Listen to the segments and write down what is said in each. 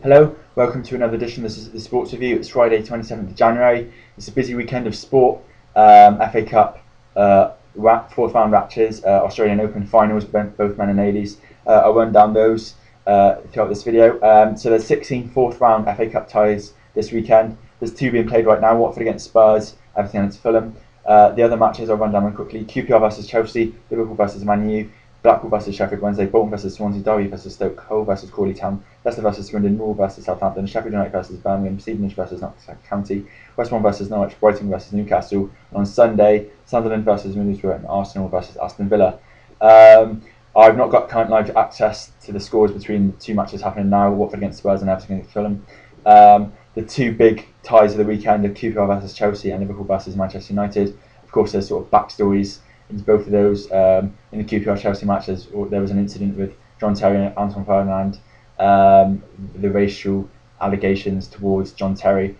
Hello, welcome to another edition. This is the Sports Review. It's Friday, 27th of January. It's a busy weekend of sport. FA Cup, fourth round matches, Australian Open finals, both men and ladies. I'll run down those throughout this video. So there's 16 fourth round FA Cup ties this weekend. There's two being played right now, Watford against Spurs, Everton against Fulham. The other matches I'll run down quickly. QPR versus Chelsea, Liverpool versus Man U, Blackpool versus Sheffield Wednesday, Bolton versus Swansea, Derby versus Stoke, Hull versus Crawley Town, Leicester versus Swindon, Moore versus Southampton, Sheffield United versus Birmingham, Stevenage versus Nottingham County, West Brom versus Norwich, Brighton versus Newcastle. On Sunday, Sunderland versus Middlesbrough and Arsenal versus Aston Villa. I've not got current live access to the scores between the two matches happening now, Watford against Spurs and Everton against Fulham. The two big ties of the weekend are QPR versus Chelsea and Liverpool versus Manchester United. Of course, there's sort of backstories into both of those. In the QPR Chelsea matches, there was an incident with John Terry and Anton Ferdinand, the racial allegations towards John Terry.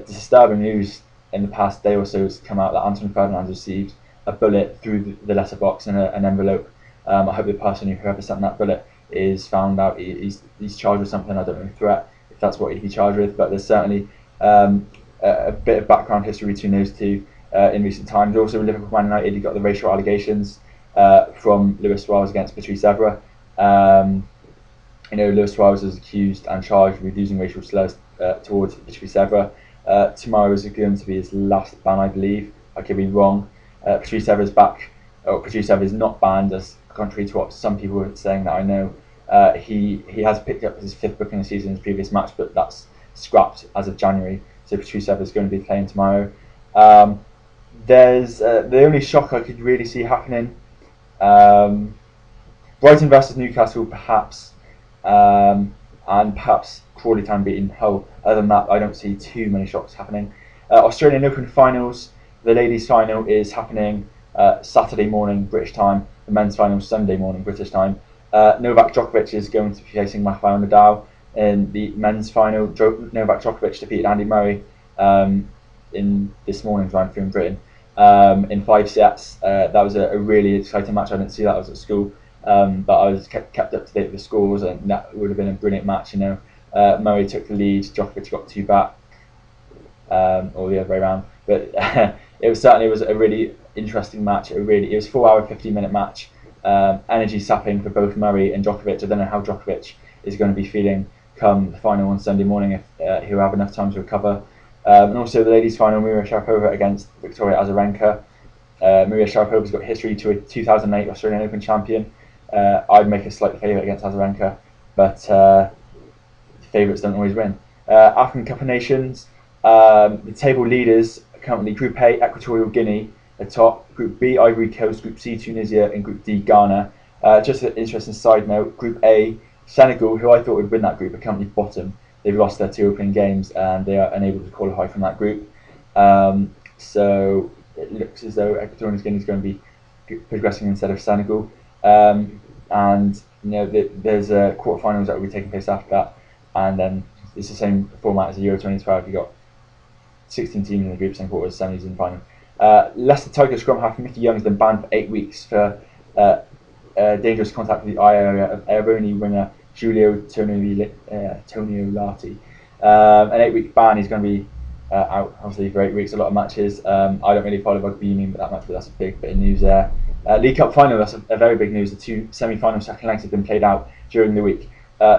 Disturbing news in the past day or so has come out that Anton Ferdinand received a bullet through the letterbox in an envelope. I hope the person whoever sent that bullet is found out. He's charged with something. I don't know, threat, if that's what he'd be charged with, but there's certainly a bit of background history between those two in recent times. Also, in Liverpool Man United, you got the racial allegations from Luis Suarez against Patrice Evra. Luis Suarez was accused and charged with using racial slurs towards Patrice Evra. Tomorrow is going to be his last ban, I believe. I could be wrong. Patrice Evra is back. Patrice Evra is not banned, as contrary to what some people are saying that I know. He has picked up his fifth booking of the season in his previous match, but that's scrapped as of January. So Patrice Evra is going to be playing tomorrow. There's the only shock I could really see happening. Brighton versus Newcastle, perhaps, and perhaps Crawley Town beating Hull. Other than that, I don't see too many shocks happening. Australian Open finals. The ladies' final is happening Saturday morning British time. The men's final Sunday morning British time. Novak Djokovic is going to be facing Rafael Nadal in the men's final. Novak Djokovic defeated Andy Murray in this morning's round through in Britain in 5 sets. That was a really exciting match. I didn't see that. I was at school, but I was kept up to date with the scores, and that would have been a brilliant match. Murray took the lead, Djokovic got 2 back, or the other way around. But it was a really interesting match. It was 4-hour, 15-minute match. Energy sapping for both Murray and Djokovic. I don't know how Djokovic is going to be feeling come the final on Sunday morning, if he'll have enough time to recover. And also the ladies' final, Maria Sharapova against Victoria Azarenka. Maria Sharapova's got history to a 2008 Australian Open champion. I'd make a slight favourite against Azarenka, but favourites don't always win. African Cup of Nations, the table leaders are currently Group A, Equatorial Guinea atop, Group B, Ivory Coast, Group C, Tunisia, and Group D, Ghana. Just an interesting side note, Group A, Senegal, who I thought would win that group, are currently bottom. They've lost their 2 opening games and they are unable to qualify from that group. So it looks as though Equatorial Guinea is going to be progressing instead of Senegal. And there's quarterfinals that will be taking place after that. And then it's the same format as the Euro 2012. You've got 16 teams in the groups and quarters, semis, and final. Leicester Tigers scrum half Mickey Young has been banned for 8 weeks for dangerous contact with the eye area of Aironi winger Giulio Toniolati. An 8-week ban. He's going to be out obviously for 8 weeks. A lot of matches. I don't really follow rugby union, but that's a big bit of news there. League Cup final. That's a very big news. The 2 semi-final second legs have been played out during the week.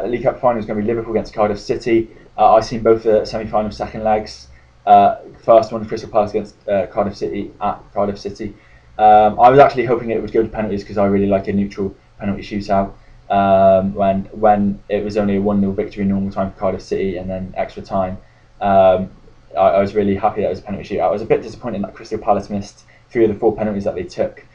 League Cup final is going to be Liverpool against Cardiff City. I've seen both the semi-final second legs. First one, Crystal Palace against Cardiff City at Cardiff City. I was actually hoping it would go to penalties because I really like a neutral penalty shootout. When it was only a 1-0 victory in normal time for Cardiff City and then extra time, I was really happy that it was a penalty shootout. I was a bit disappointed that Crystal Palace missed 3 of the 4 penalties that they took,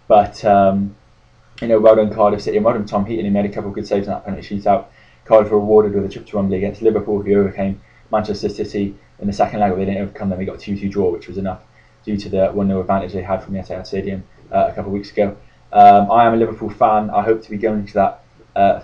but well done Cardiff City and well done Tom Heaton. He made a couple of good saves in that penalty shootout. Cardiff were rewarded with a trip to Wembley against Liverpool, who overcame Manchester City in the second leg. They didn't overcome them. They got a 2-2 draw, which was enough due to the 1-0 advantage they had from the Etihad Stadium a couple of weeks ago. I am a Liverpool fan. I hope to be going to that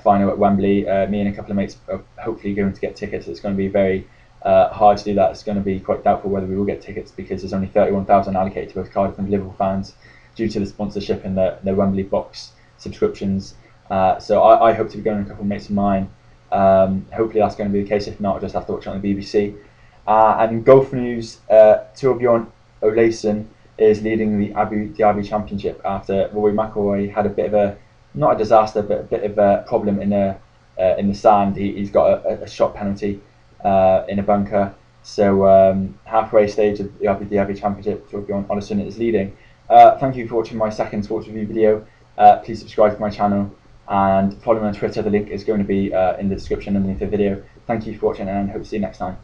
final at Wembley. Me and a couple of mates are hopefully going to get tickets. It's going to be very hard to do that. It's going to be quite doubtful whether we will get tickets because there's only 31,000 allocated to both Cardiff and Liverpool fans due to the sponsorship and the Wembley box subscriptions. So I hope to be going with a couple of mates of mine. Hopefully that's going to be the case. If not, I'll just have to watch it on the BBC. And golf news: Torbjorn Olaisen is leading the Abu Dhabi Championship after Rory McIlroy had a bit of a, not a disaster, but a bit of a problem in the sand. He's got a shot penalty in a bunker. So halfway stage of the Abu Dhabi Championship, Torbjorn Olaisen is leading. Thank you for watching my second sports review video. Please subscribe to my channel and follow me on Twitter. The link is going to be in the description underneath the video. Thank you for watching and hope to see you next time.